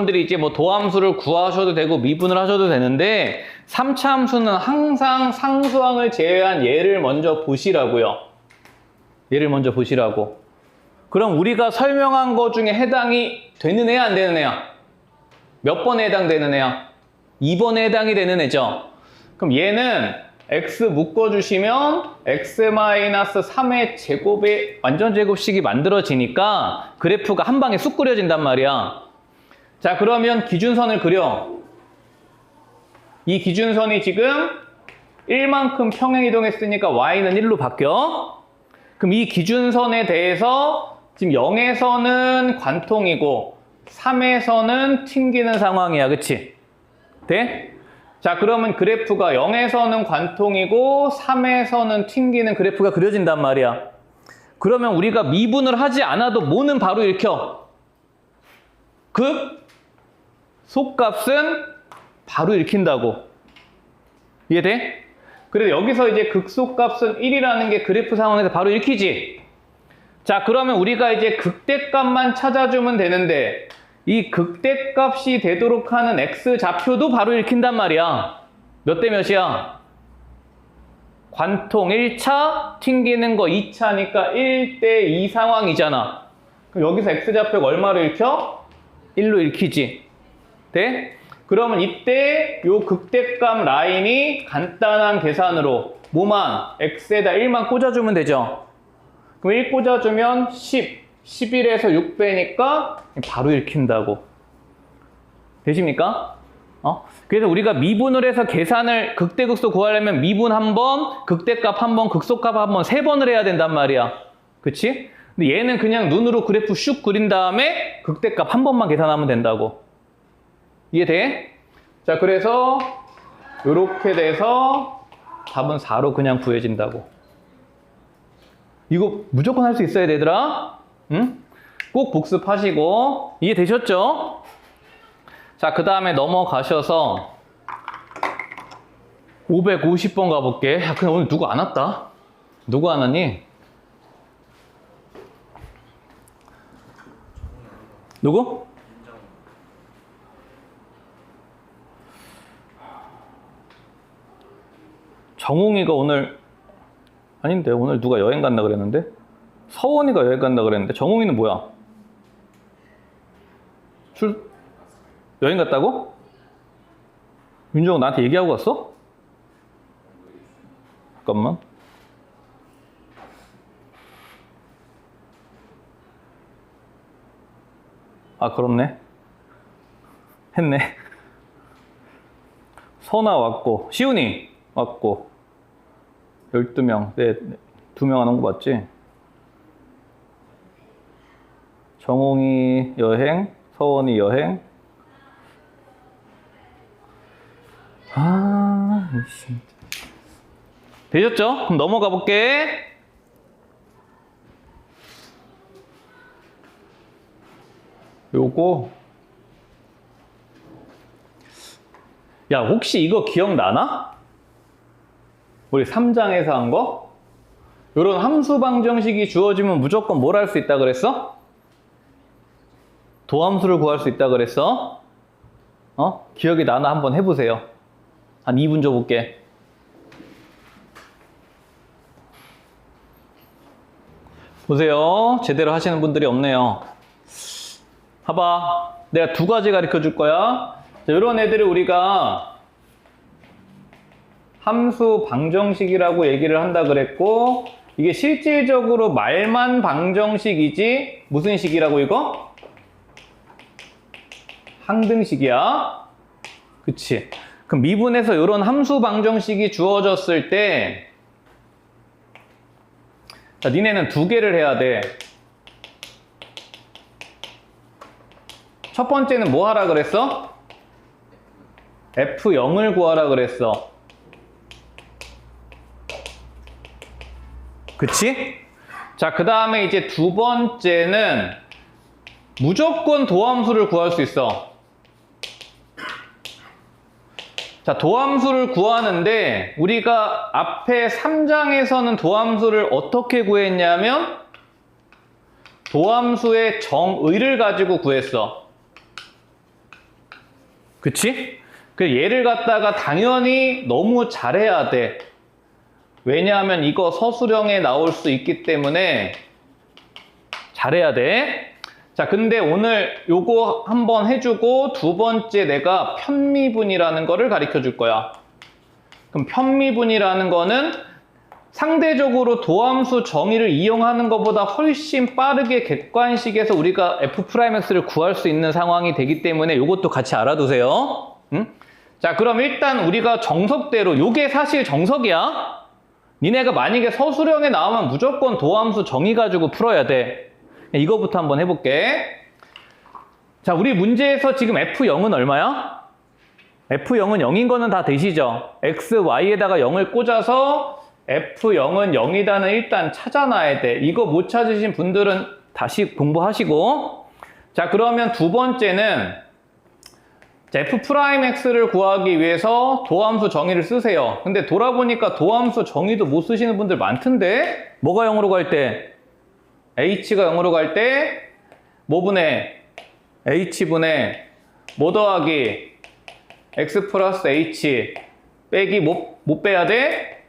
여러분들이 이제 뭐 도함수를 구하셔도 되고 미분을 하셔도 되는데 3차 함수는 항상 상수항을 제외한 얘를 먼저 보시라고요. 얘를 먼저 보시라고. 그럼 우리가 설명한 거 중에 해당이 되는 애야 안 되는 애야? 몇 번에 해당되는 애야? 2번에 해당이 되는 애죠. 그럼 얘는 x 묶어주시면 x-3의 제곱의 완전 제곱식이 만들어지니까 그래프가 한 방에 쑥 그려진단 말이야. 자, 그러면 기준선을 그려. 이 기준선이 지금 1만큼 평행이동했으니까 y는 1로 바뀌어. 그럼 이 기준선에 대해서 지금 0에서는 관통이고 3에서는 튕기는 상황이야. 그치? 돼? 자, 그러면 그래프가 0에서는 관통이고 3에서는 튕기는 그래프가 그려진단 말이야. 그러면 우리가 미분을 하지 않아도 뭐는 바로 읽혀? 속값은 바로 읽힌다고. 이해돼? 그래서 여기서 이제 극속값은 1이라는 게 그래프 상황에서 바로 읽히지. 자, 그러면 우리가 이제 극대값만 찾아주면 되는데 이 극대값이 되도록 하는 x좌표도 바로 읽힌단 말이야. 몇 대 몇이야? 관통 1차, 튕기는 거 2차니까 1대 2 상황이잖아. 그럼 여기서 x좌표가 얼마로 읽혀? 1로 읽히지. 돼? 그러면 이때 요 극대값 라인이 간단한 계산으로 뭐만? x에다 1만 꽂아주면 되죠. 그럼 1 꽂아주면 10, 11에서 6 빼니까 바로 읽힌다고. 되십니까? 그래서 우리가 미분을 해서 계산을 극대극소 구하려면 미분 한 번, 극대값 한 번, 극소값 한 번, 3번을 해야 된단 말이야. 그치? 근데 얘는 그냥 눈으로 그래프 슉 그린 다음에 극대값 한 번만 계산하면 된다고. 이해돼? 자, 그래서 이렇게 돼서 답은 4로 그냥 구해진다고. 이거 무조건 할 수 있어야 되더라. 응? 꼭 복습하시고. 이해되셨죠? 자, 그 다음에 넘어가셔서 550번 가볼게. 야, 근데 오늘 누구 안 왔다? 누구 안 왔니? 누구? 정웅이가 오늘 아닌데 오늘 누가 여행 간다 그랬는데? 서원이가 여행 간다 그랬는데 정웅이는 뭐야? 여행 갔다고? 윤정은 나한테 얘기하고 갔어? 잠깐만. 아, 그렇네. 했네. 선아 왔고, 시훈이 왔고, 12명. 네, 2명 안 온 거 맞지? 정홍이 여행, 서원이 여행. 아, 진짜. 되셨죠? 그럼 넘어가 볼게. 요거. 야, 혹시 이거 기억나나? 우리 3장에서 한 거? 요런 함수 방정식이 주어지면 무조건 뭘 할 수 있다 그랬어? 도함수를 구할 수 있다 그랬어? 기억이 나나 한번 해보세요. 한 2분 줘볼게. 보세요. 제대로 하시는 분들이 없네요. 봐봐. 내가 2가지 가르쳐 줄 거야. 자, 이런 애들을 우리가 함수 방정식이라고 얘기를 한다 그랬고, 이게 실질적으로 말만 방정식이지 무슨 식이라고 이거? 항등식이야. 그치? 그럼 미분에서 이런 함수 방정식이 주어졌을 때, 자, 니네는 2개를 해야 돼. 첫 번째는 뭐 하라 그랬어? F0을 구하라 그랬어. 그치? 자, 그 다음에 이제 2번째는 무조건 도함수를 구할 수 있어. 자, 도함수를 구하는데 우리가 앞에 3장에서는 도함수를 어떻게 구했냐면 도함수의 정의를 가지고 구했어. 그치? 그 얘를 갖다가 당연히 너무 잘해야 돼. 왜냐하면 이거 서술형에 나올 수 있기 때문에 잘해야 돼. 자, 근데 오늘 요거 한번 해주고 두 번째 내가 편미분이라는 거를 가르쳐 줄 거야. 그럼 편미분이라는 거는 상대적으로 도함수 정의를 이용하는 것보다 훨씬 빠르게 객관식에서 우리가 F'X를 구할 수 있는 상황이 되기 때문에 이것도 같이 알아두세요. 응? 자, 그럼 일단 우리가 정석대로, 요게 사실 정석이야. 니네가 만약에 서술형에 나오면 무조건 도함수 정의 가지고 풀어야 돼. 이거부터 한번 해볼게. 자, 우리 문제에서 지금 F0은 얼마야? F0은 0인 거는 다 되시죠? X, Y에다가 0을 꽂아서 F0은 0이다는 일단 찾아놔야 돼. 이거 못 찾으신 분들은 다시 공부하시고. 자, 그러면 두 번째는 F'X를 구하기 위해서 도함수 정의를 쓰세요. 근데 돌아보니까 도함수 정의도 못 쓰시는 분들 많던데? 뭐가 0으로 갈 때? H가 0으로 갈 때 뭐 분해? H분해 뭐 더하기? X 플러스 H 빼기 못 빼야 돼?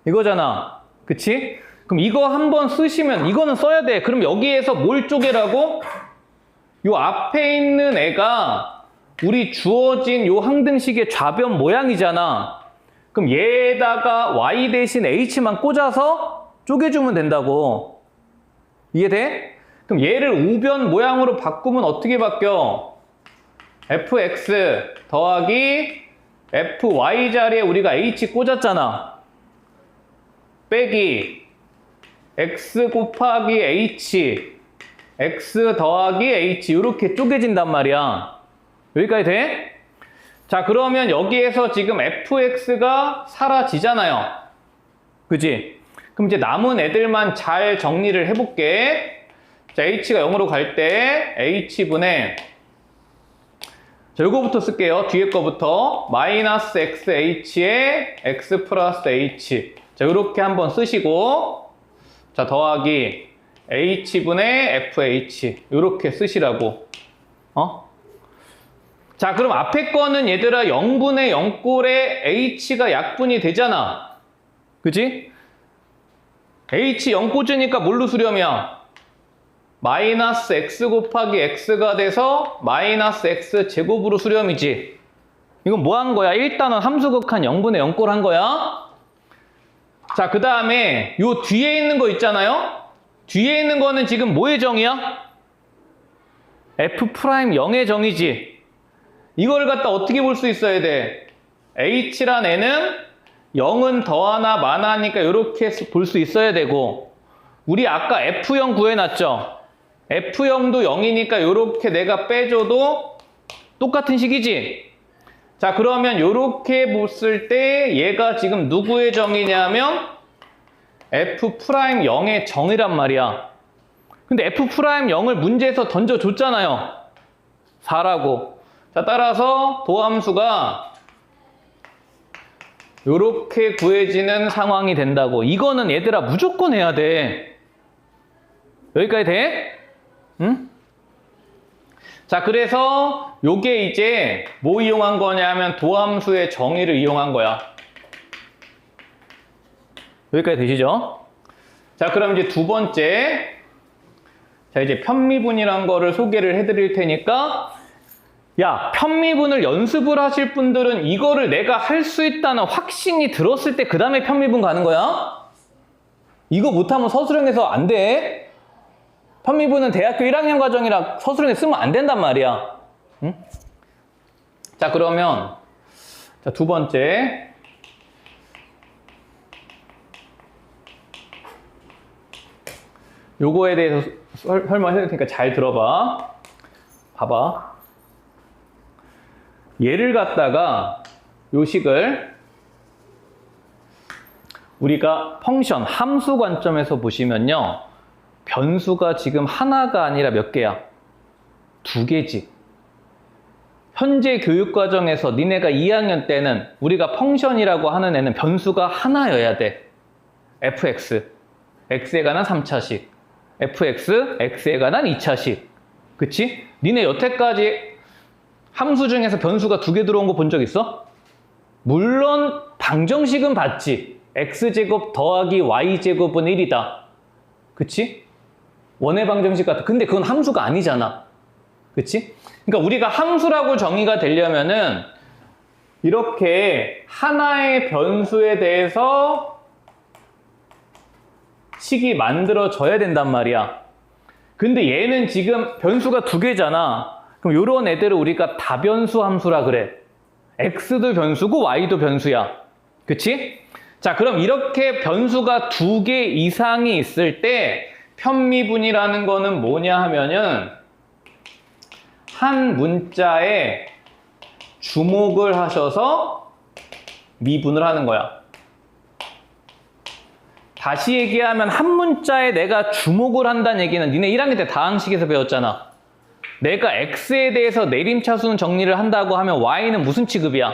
이거잖아. 그치? 그럼 이거 한번 쓰시면 이거는 써야 돼. 그럼 여기에서 뭘 쪼개라고? 요 앞에 있는 애가 우리 주어진 요 항등식의 좌변 모양이잖아. 그럼 얘에다가 Y 대신 H만 꽂아서 쪼개주면 된다고. 이해돼? 그럼 얘를 우변 모양으로 바꾸면 어떻게 바뀌어? fx 더하기 fy 자리에 우리가 h 꽂았잖아. 빼기 x 곱하기 h x 더하기 h 이렇게 쪼개진단 말이야. 여기까지 돼? 자, 그러면 여기에서 지금 fx가 사라지잖아요. 그지? 그럼 이제 남은 애들만 잘 정리를 해볼게. 자, h가 0으로 갈 때 h분의 자, 요거부터 쓸게요. 뒤에 거부터 마이너스 xh에 x 플러스 h 자, 요렇게 한번 쓰시고 자, 더하기 h분의 fh 요렇게 쓰시라고. 자, 그럼 앞에 거는 얘들아 0분의 0꼴에 h가 약분이 되잖아. 그치? h 0 꽂으니까 뭘로 수렴이야? 마이너스 x 곱하기 x가 돼서 마이너스 x 제곱으로 수렴이지. 이건 뭐 한 거야? 일단은 함수극한 0분의 0꼴 한 거야. 자, 그 다음에 요 뒤에 있는 거 있잖아요. 뒤에 있는 거는 지금 뭐의 정의야? F'0의 정의지. 이걸 갖다 어떻게 볼 수 있어야 돼? h란 애는 0은 더하나 마나니까 이렇게 볼 수 있어야 되고, 우리 아까 F0 구해놨죠? F0도 0이니까 이렇게 내가 빼줘도 똑같은 식이지? 자, 그러면 이렇게 봤을 때 얘가 지금 누구의 정의냐면 F'0의 정의란 말이야. 근데 F'0을 문제에서 던져줬잖아요. 4라고. 자, 따라서 도함수가 이렇게 구해지는 상황이 된다고. 이거는 얘들아 무조건 해야 돼. 여기까지 돼? 응? 자, 그래서 요게 이제 뭐 이용한 거냐면 도함수의 정의를 이용한 거야. 여기까지 되시죠? 자, 그럼 이제 두 번째. 자, 이제 편미분이란 거를 소개를 해드릴 테니까, 야, 편미분을 연습을 하실 분들은 이거를 내가 할 수 있다는 확신이 들었을 때 그 다음에 편미분 가는 거야. 이거 못하면 서술형에서 안 돼. 편미분은 대학교 1학년 과정이라 서술형에 쓰면 안 된단 말이야. 응? 자, 그러면 자, 두 번째. 요거에 대해서 설명해 드릴 테니까 잘 들어봐. 봐봐. 얘를 갖다가 요 식을 우리가 펑션, 함수 관점에서 보시면요. 변수가 지금 하나가 아니라 몇 개야? 두 개지. 현재 교육과정에서 니네가 2학년 때는 우리가 펑션이라고 하는 애는 변수가 하나여야 돼. fx, x에 관한 3차식, fx, x에 관한 2차식. 그치? 니네 여태까지 함수 중에서 변수가 2개 들어온 거 본 적 있어? 물론 방정식은 봤지. x제곱 더하기 y제곱은 1이다. 그치? 원의 방정식 같아. 근데 그건 함수가 아니잖아. 그치? 그러니까 우리가 함수라고 정의가 되려면은 이렇게 하나의 변수에 대해서 식이 만들어져야 된단 말이야. 근데 얘는 지금 변수가 2개잖아. 그럼 이런 애들을 우리가 다변수 함수라 그래. x도 변수고 y도 변수야. 그치? 자, 그럼 이렇게 변수가 2개 이상이 있을 때 편미분이라는 거는 뭐냐 하면은 한 문자에 주목을 하셔서 미분을 하는 거야. 다시 얘기하면 한 문자에 내가 주목을 한다는 얘기는 니네 1학년 때 다항식에서 배웠잖아. 내가 x에 대해서 내림차순 정리를 한다고 하면 y는 무슨 취급이야?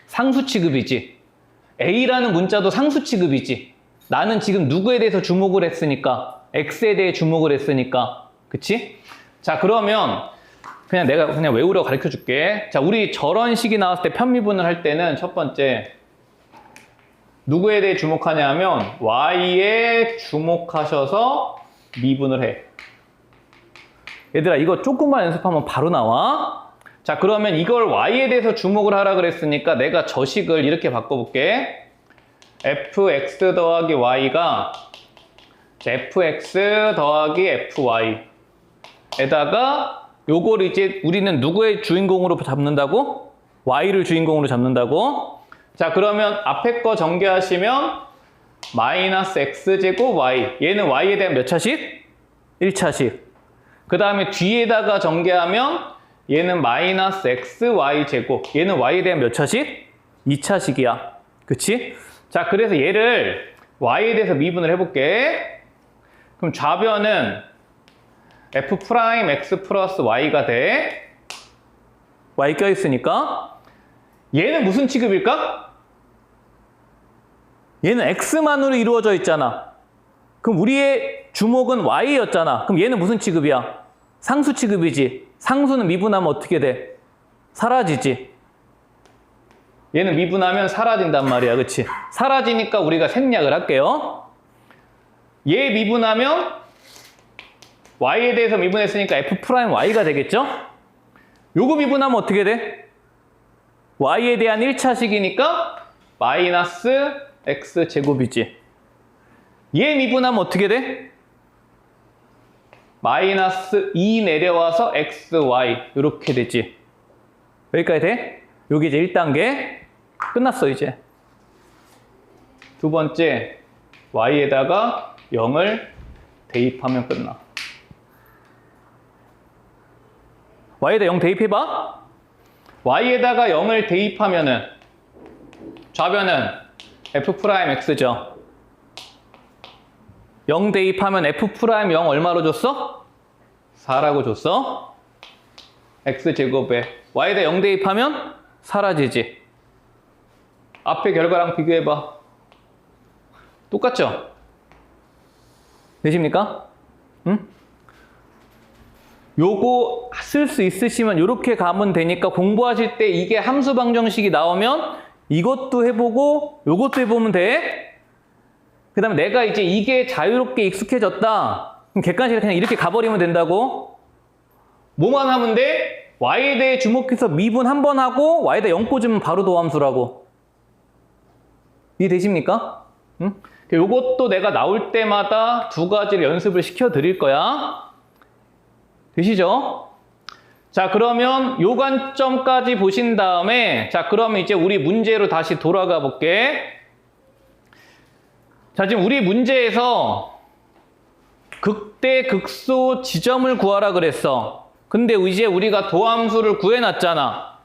상수 취급이지. a라는 문자도 상수 취급이지. 나는 지금 누구에 대해서 주목을 했으니까 x에 대해 주목을 했으니까. 그치? 자, 그러면 그냥 내가 그냥 외우려고 가르쳐 줄게. 자, 우리 저런 식이 나왔을 때 편미분을 할 때는 첫 번째 누구에 대해 주목하냐 하면 y에 주목하셔서 미분을 해. 얘들아, 이거 조금만 연습하면 바로 나와. 자, 그러면 이걸 y에 대해서 주목을 하라 그랬으니까 내가 저 식을 이렇게 바꿔볼게. fx 더하기 y가 fx 더하기 fy 에다가 요걸 이제 우리는 누구의 주인공으로 잡는다고? y를 주인공으로 잡는다고? 자, 그러면 앞에 거 전개하시면 마이너스 x제곱 y. 얘는 y에 대한 몇 차식? 1차식. 그 다음에 뒤에다가 전개하면 얘는 마이너스 xy제곱. 얘는 y에 대한 몇 차식? 2차식이야. 그치? 자, 그래서 얘를 y에 대해서 미분을 해볼게. 그럼 좌변은 f'x 플러스 y가 돼. y 껴있으니까. 얘는 무슨 취급일까? 얘는 x만으로 이루어져 있잖아. 그럼 우리의 주목은 y였잖아. 그럼 얘는 무슨 취급이야? 상수 취급이지. 상수는 미분하면 어떻게 돼? 사라지지. 얘는 미분하면 사라진단 말이야. 그치? 사라지니까 우리가 생략을 할게요. 얘 미분하면 y에 대해서 미분했으니까 f'y가 되겠죠? 요거 미분하면 어떻게 돼? y에 대한 1차식이니까 마이너스 x제곱이지. 얘 미분하면 어떻게 돼? 마이너스 2 내려와서 xy 이렇게 되지. 여기까지 돼? 여기 이제 1단계 끝났어 이제. 두 번째 y에다가 0을 대입하면 끝나. y에다 0 대입해봐. y에다가 0을 대입하면은 좌변은 f'x죠. 0 대입하면 f'0 얼마로 줬어? 4라고 줬어. x제곱에 y에다 0 대입하면 사라지지. 앞에 결과랑 비교해봐. 똑같죠? 되십니까? 응? 요거 쓸 수 있으시면 이렇게 가면 되니까 공부하실 때 이게 함수 방정식이 나오면 이것도 해보고 요것도 해보면 돼. 그 다음에 내가 이제 이게 자유롭게 익숙해졌다. 그럼 객관식을 그냥 이렇게 가버리면 된다고. 뭐만 하면 돼? y에 대해 주목해서 미분 한 번 하고 y에다 0 꽂으면 바로 도함수라고. 이해되십니까? 응? 요것도 내가 나올 때마다 두 가지를 연습을 시켜드릴 거야. 되시죠? 자, 그러면 요 관점까지 보신 다음에 자, 그러면 이제 우리 문제로 다시 돌아가 볼게. 자, 지금 우리 문제에서 극대 극소 지점을 구하라 그랬어. 근데 이제 우리가 도함수를 구해놨잖아.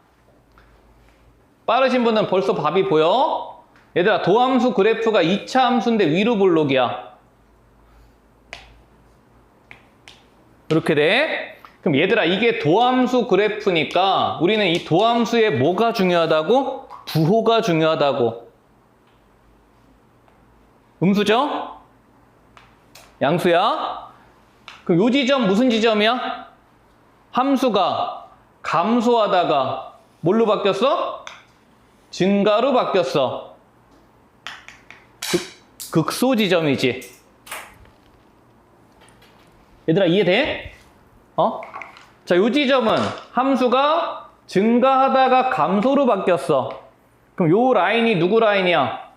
빠르신 분은 벌써 답이 보여? 얘들아, 도함수 그래프가 2차 함수인데 위로 볼록이야. 이렇게 돼. 그럼 얘들아, 이게 도함수 그래프니까 우리는 이 도함수에 뭐가 중요하다고? 부호가 중요하다고. 음수죠? 양수야? 그럼 요 지점 무슨 지점이야? 함수가 감소하다가 뭘로 바뀌었어? 증가로 바뀌었어. 극소 지점이지. 얘들아 이해돼? 자, 요 지점은 함수가 증가하다가 감소로 바뀌었어. 그럼 요 라인이 누구 라인이야?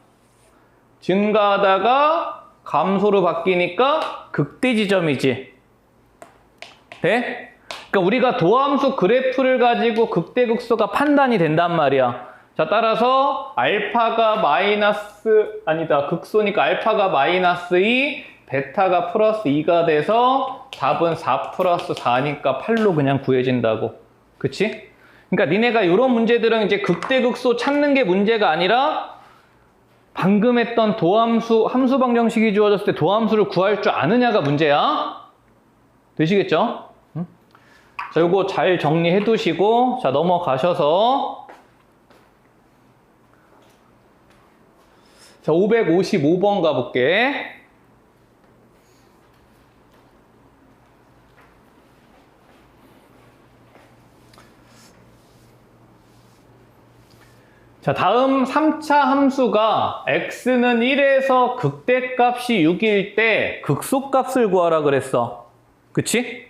증가하다가 감소로 바뀌니까 극대 지점이지. 돼? 그러니까 우리가 도함수 그래프를 가지고 극대극소가 판단이 된단 말이야. 자, 따라서 알파가 극소니까 알파가 -2, 베타가 +2가 돼서 답은 4 + 4니까 8로 그냥 구해진다고. 그치? 그러니까 니네가 이런 문제들은 이제 극대극소 찾는 게 문제가 아니라 방금 했던 함수 방정식이 주어졌을 때 도함수를 구할 줄 아느냐가 문제야. 되시겠죠? 자, 요거 잘 정리해 두시고, 자, 넘어가셔서, 자, 555번 가볼게. 자, 다음 3차 함수가 x는 1에서 극대값이 6일 때 극소값을 구하라 그랬어. 그치?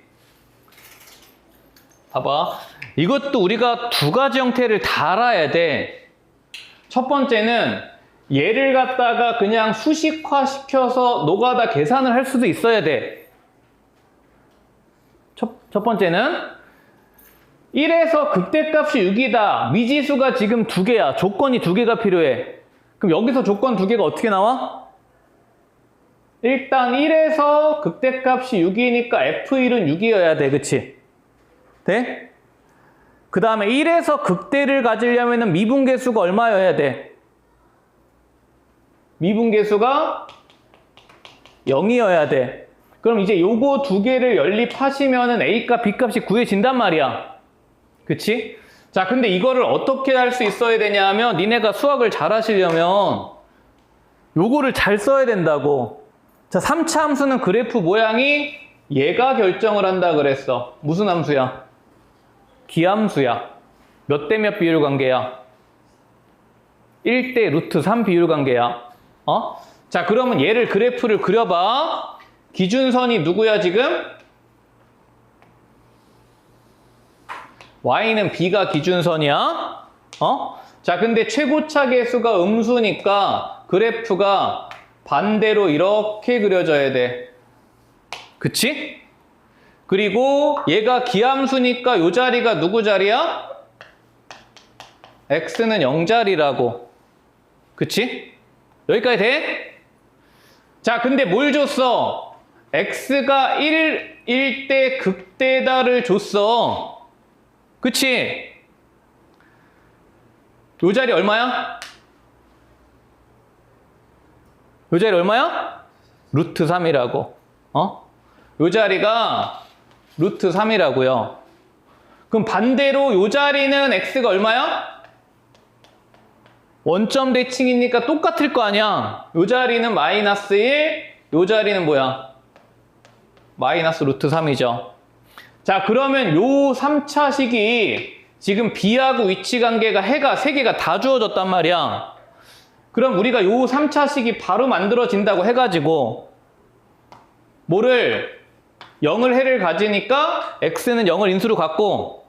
봐봐. 이것도 우리가 두 가지 형태를 다 알아야 돼. 첫 번째는 얘를 갖다가 그냥 수식화 시켜서 노가다 계산을 할 수도 있어야 돼. 첫 번째는 1에서 극대값이 6이다. 미지수가 지금 2개야. 조건이 2개가 필요해. 그럼 여기서 조건 2개가 어떻게 나와? 일단 1에서 극대값이 6이니까 F1은 6이어야 돼. 그치? 돼? 그 다음에 1에서 극대를 가지려면 미분계수가 얼마여야 돼? 미분계수가 0이어야 돼. 그럼 이제 요거 2개를 연립하시면은 A값, B값이 구해진단 말이야. 그치? 자, 근데 이거를 어떻게 할 수 있어야 되냐 하면 니네가 수학을 잘 하시려면 요거를 잘 써야 된다고. 자, 3차 함수는 그래프 모양이 얘가 결정을 한다 그랬어. 무슨 함수야? 기함수야. 몇 대 몇 비율 관계야? 1대 √3 비율 관계야. 자, 그러면 얘를 그래프를 그려봐. 기준선이 누구야 지금? y는 b가 기준선이야. 자, 근데 최고차 계수가 음수니까 그래프가 반대로 이렇게 그려져야 돼. 그치? 그리고 얘가 기함수니까 요 자리가 누구 자리야? x는 0자리라고. 그치? 여기까지 돼? 자, 근데 뭘 줬어? x가 1일 때 극대다를 줬어. 그치? 요 자리 얼마야? 요 자리 얼마야? √3이라고. 요 자리가 √3이라고요. 그럼 반대로 요 자리는 x가 얼마야? 원점 대칭이니까 똑같을 거 아니야. 요 자리는 -1, 요 자리는 뭐야? -√3이죠. 자, 그러면 요 3차식이 지금 b하고 위치관계가 해가 3개가 다 주어졌단 말이야. 그럼 우리가 요 3차식이 바로 만들어진다고 해가지고 뭐를 0을 해를 가지니까 x는 0을 인수로 갖고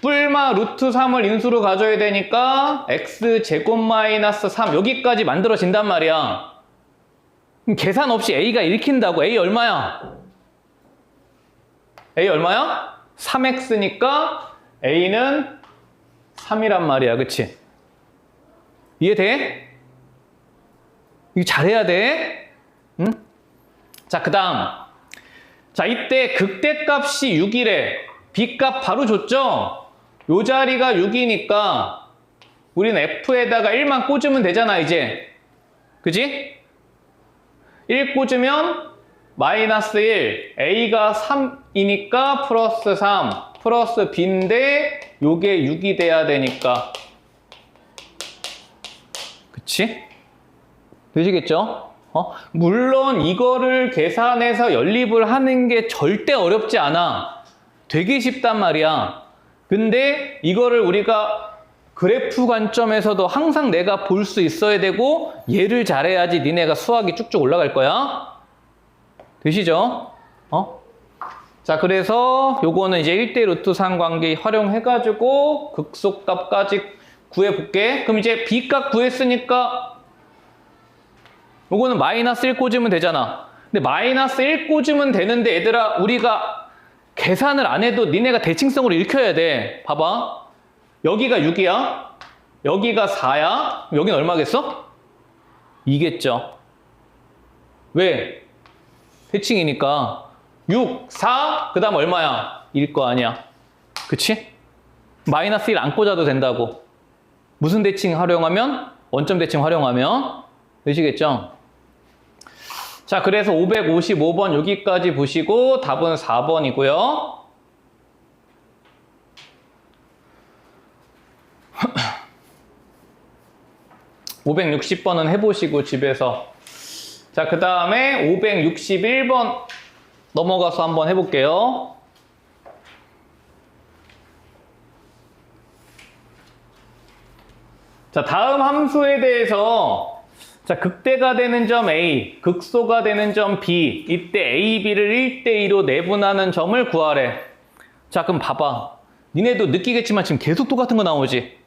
뿔마 √3을 인수로 가져야 되니까 x제곱 -3 여기까지 만들어진단 말이야. 그럼 계산 없이 a가 읽힌다고. a 얼마야? a 얼마야? 3x니까 a는 3이란 말이야. 그치? 이해돼? 이거 잘해야 돼. 응? 자, 그 다음. 자, 이때 극대값이 6이래. b값 바로 줬죠? 요 자리가 6이니까 우리는 f에다가 1만 꽂으면 되잖아, 이제. 그지? 1 꽂으면 -1, a가 3이니까 +3, 플러스 b인데 요게 6이 돼야 되니까. 그치? 되시겠죠? 물론 이거를 계산해서 연립을 하는 게 절대 어렵지 않아. 되게 쉽단 말이야. 근데 이거를 우리가 그래프 관점에서도 항상 내가 볼 수 있어야 되고 얘를 잘해야지 니네가 수학이 쭉쭉 올라갈 거야. 되시죠? 자, 그래서 요거는 이제 1대 루트 3 관계 활용해가지고 극소값까지 구해볼게. 그럼 이제 B값 구했으니까 요거는 마이너스 1 꽂으면 되잖아. 근데 마이너스 1 꽂으면 되는데 얘들아, 우리가 계산을 안 해도 니네가 대칭성으로 읽혀야 돼. 봐봐. 여기가 6이야. 여기가 4야. 여기는 얼마겠어? 2겠죠. 왜? 대칭이니까. 6, 4, 그 다음 얼마야? 1일 거 아니야. 그치? 마이너스 1 안 꽂아도 된다고. 무슨 대칭 활용하면? 원점 대칭 활용하면? 되시겠죠? 자, 그래서 555번 여기까지 보시고 답은 4번이고요. (560번은) 해보시고 집에서. 자, 그 다음에 561번 넘어가서 한번 해볼게요. 자, 다음 함수에 대해서 자, 극대가 되는 점 A, 극소가 되는 점 B, 이때 A, B를 1대2로 내분하는 점을 구하래. 자, 그럼 봐봐. 니네도 느끼겠지만 지금 계속 똑같은 거 나오지?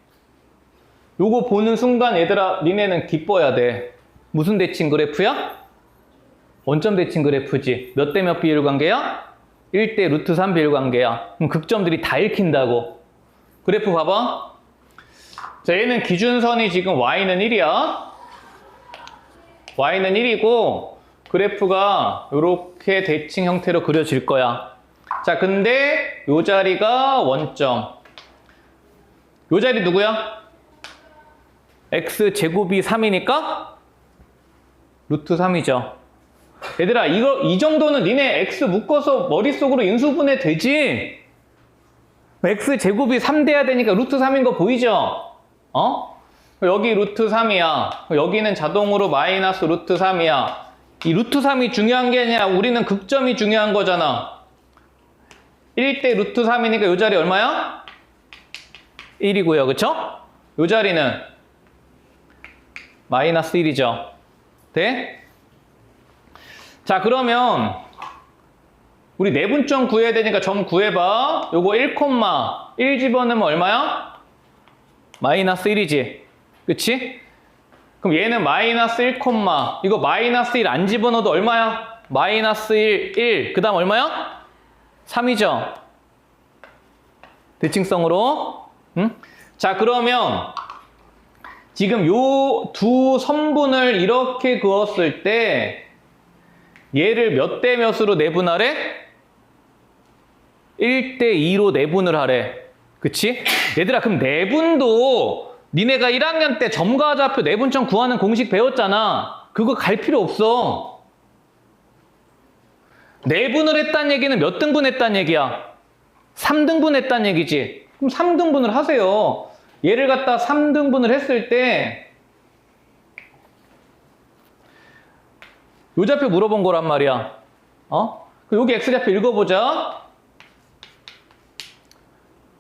요거 보는 순간 얘들아, 니네는 기뻐야 돼. 무슨 대칭 그래프야? 원점 대칭 그래프지. 몇 대 몇 비율 관계야? 1대 루트 3 비율 관계야. 그럼 극점들이 다 읽힌다고. 그래프 봐봐. 자, 얘는 기준선이 지금 Y는 1이야. Y는 1이고 그래프가 이렇게 대칭 형태로 그려질 거야. 자, 근데 요 자리가 원점. 요 자리 누구야? X제곱이 3이니까 루트 3이죠. 얘들아, 이 정도는 니네 X 묶어서 머릿속으로 인수분해 되지? X제곱이 3 돼야 되니까 루트 3인 거 보이죠? 여기 루트 3이야. 여기는 자동으로 마이너스 루트 3이야. 이 루트 3이 중요한 게 아니라 우리는 극점이 중요한 거잖아. 1대 루트 3이니까 요 자리 얼마야? 1이고요. 그쵸? 요 자리는 마이너스 1이죠. 돼? 자, 그러면 우리 내분점 구해야 되니까 점 구해봐. 요거 1,1 집어넣으면 얼마야? 마이너스 1이지. 그치? 그럼 얘는 마이너스 1, 이거 마이너스 1 안 집어넣어도 얼마야? 마이너스 1, 1. 그 다음 얼마야? 3이죠. 대칭성으로. 응? 자, 그러면 지금 요 두 선분을 이렇게 그었을 때 얘를 몇 대 몇으로 내분하래? 1대2로 내분을 하래. 그치? 얘들아, 그럼 내분도 니네가 1학년 때 점과 좌표 내분점 구하는 공식 배웠잖아. 그거 갈 필요 없어. 내분을 했다는 얘기는 몇 등분 했다는 얘기야? 3등분 했다는 얘기지. 그럼 3등분을 하세요. 얘를 갖다 3등분을 했을 때 요 좌표 물어본 거란 말이야. 여기 X좌표 읽어보자.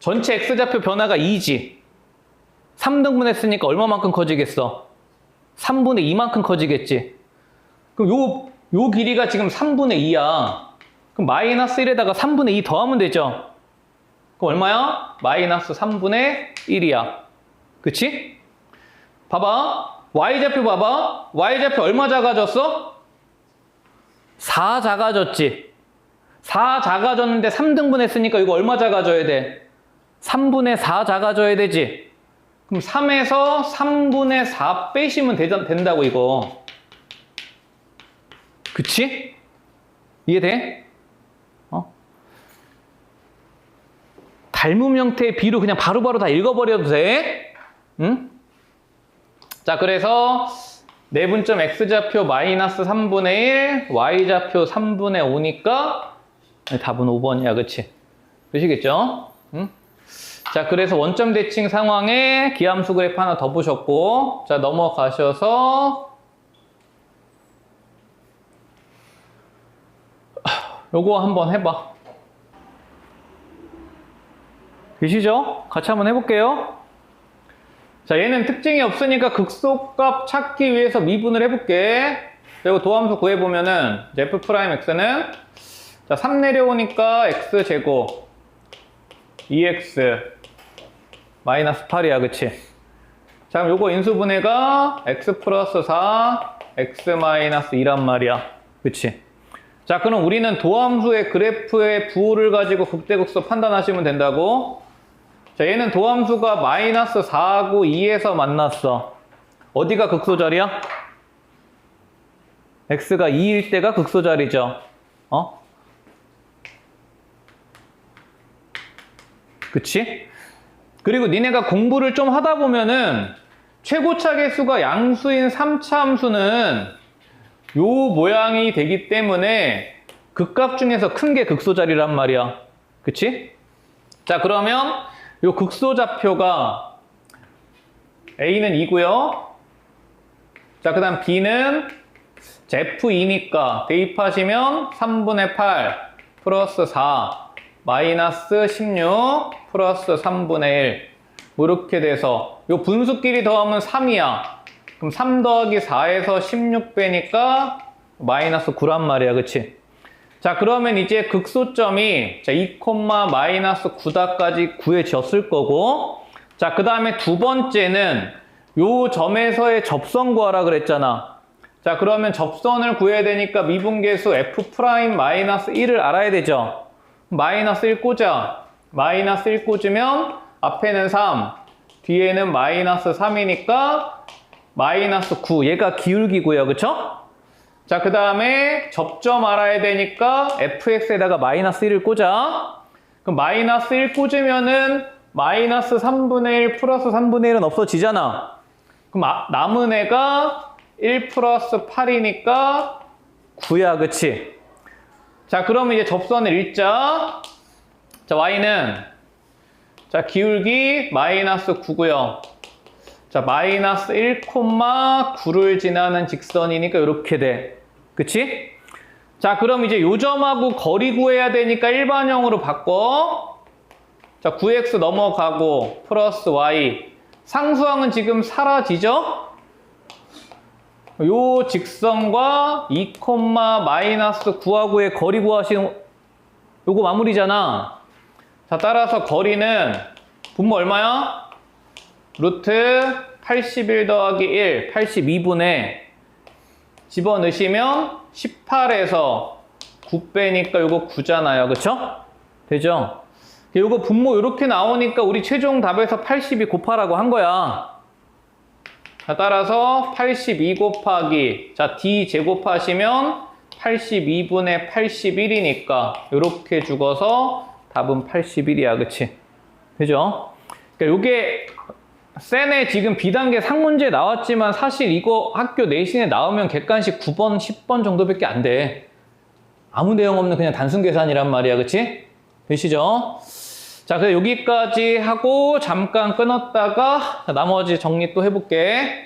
전체 X좌표 변화가 2지. 3등분 했으니까 얼마만큼 커지겠어? 3분의 2만큼 커지겠지. 그럼 요 길이가 지금 3분의 2야. 그럼 마이너스 1에다가 3분의 2 더하면 되죠? 그럼 얼마야? 마이너스 3분의 1이야. 그치? 봐봐. Y좌표 봐봐. Y좌표 얼마 작아졌어? 4 작아졌지. 4 작아졌는데 3등분 했으니까 이거 얼마 작아져야 돼? 3분의 4 작아져야 되지. 그럼 3에서 3분의 4 빼시면 된다고 이거. 그치? 이해돼? 닮음 형태의 비로 그냥 바로바로 다 읽어버려도 돼. 응? 자, 그래서 내분점 X좌표 마이너스 3분의 1, Y좌표 3분의 5니까 답은 5번이야. 그치? 그러시겠죠? 응? 자, 그래서 원점 대칭 상황에 기함수 그래프 하나 더 보셨고, 자, 넘어가셔서 요거 한번 해봐. 되시죠? 같이 한번 해볼게요. 자, 얘는 특징이 없으니까 극소값 찾기 위해서 미분을 해볼게. 그리고 도함수 구해보면은 f'x는 자, 3 내려오니까 x제곱 2x 마이너스 8이야, 그치? 자, 그럼 요거 인수분해가 x 플러스 4 x 마이너스 2란 말이야, 그치? 자, 그럼 우리는 도함수의 그래프의 부호를 가지고 극대극소 판단하시면 된다고. 자, 얘는 도함수가 마이너스 4하고 2에서 만났어. 어디가 극소자리야? x가 2일 때가 극소자리죠. 그치? 그리고 니네가 공부를 좀 하다 보면은 최고차 계수가 양수인 3차 함수는 요 모양이 되기 때문에 극값 중에서 큰 게 극소자리란 말이야. 그치? 자, 그러면 요 극소좌표가 A는 2고요. 자, 그 다음 B는 F2니까 대입하시면 3분의 8 플러스 4 마이너스 16 플러스 3분의 1 이렇게 돼서 요 분수끼리 더하면 3이야. 그럼 3 더하기 4에서 16 빼니까 마이너스 9란 말이야, 그치? 자, 그러면 이제 극소점이 자, 2, 마이너스 9다까지 구해졌을 거고, 자, 그 다음에 두 번째는 요 점에서의 접선 구하라 그랬잖아. 자, 그러면 접선을 구해야 되니까 미분계수 f 프라임 마이너스 1을 알아야 되죠. 마이너스 1 꽂아. 마이너스 1 꽂으면 앞에는 3, 뒤에는 마이너스 3이니까 마이너스 9. 얘가 기울기고요, 그쵸? 자, 그 다음에 접점 알아야 되니까 fx에다가 마이너스 1을 꽂아. 그럼 마이너스 1 꽂으면은 마이너스 3분의 1 플러스 3분의 1은 없어지잖아. 그럼 남은 애가 1 플러스 8이니까 9야, 그치? 자, 그러면 이제 접선을 읽자. 자, y는 자, 기울기 마이너스 9고요. 자, 마이너스 1,9를 지나는 직선이니까 이렇게 돼. 그치? 자, 그럼 이제 요 점하고 거리 구해야 되니까 일반형으로 바꿔. 자, 9x 넘어가고 플러스 y. 상수항은 지금 사라지죠? 요 직선과 2, 마이너스 9하고의 거리 구하시는 요거 마무리잖아. 자, 따라서 거리는 분모 얼마야? 루트 81 더하기 1, 82분에 집어넣으시면 18에서 9 빼니까 요거 9잖아요. 그쵸? 되죠? 요거 분모 이렇게 나오니까 우리 최종 답에서 82 곱하라고 한 거야. 자, 따라서 82 곱하기 자, d 제곱하시면 82분의 81이니까 이렇게 죽어서 답은 81이야. 그치? 되죠? 그러니까 요게 쌤에 지금 B단계 상문제 나왔지만 사실 이거 학교 내신에 나오면 객관식 9번, 10번 정도밖에 안 돼. 아무 내용 없는 그냥 단순 계산이란 말이야. 그치? 되시죠? 자, 그래서 여기까지 하고 잠깐 끊었다가 나머지 정리 또 해볼게.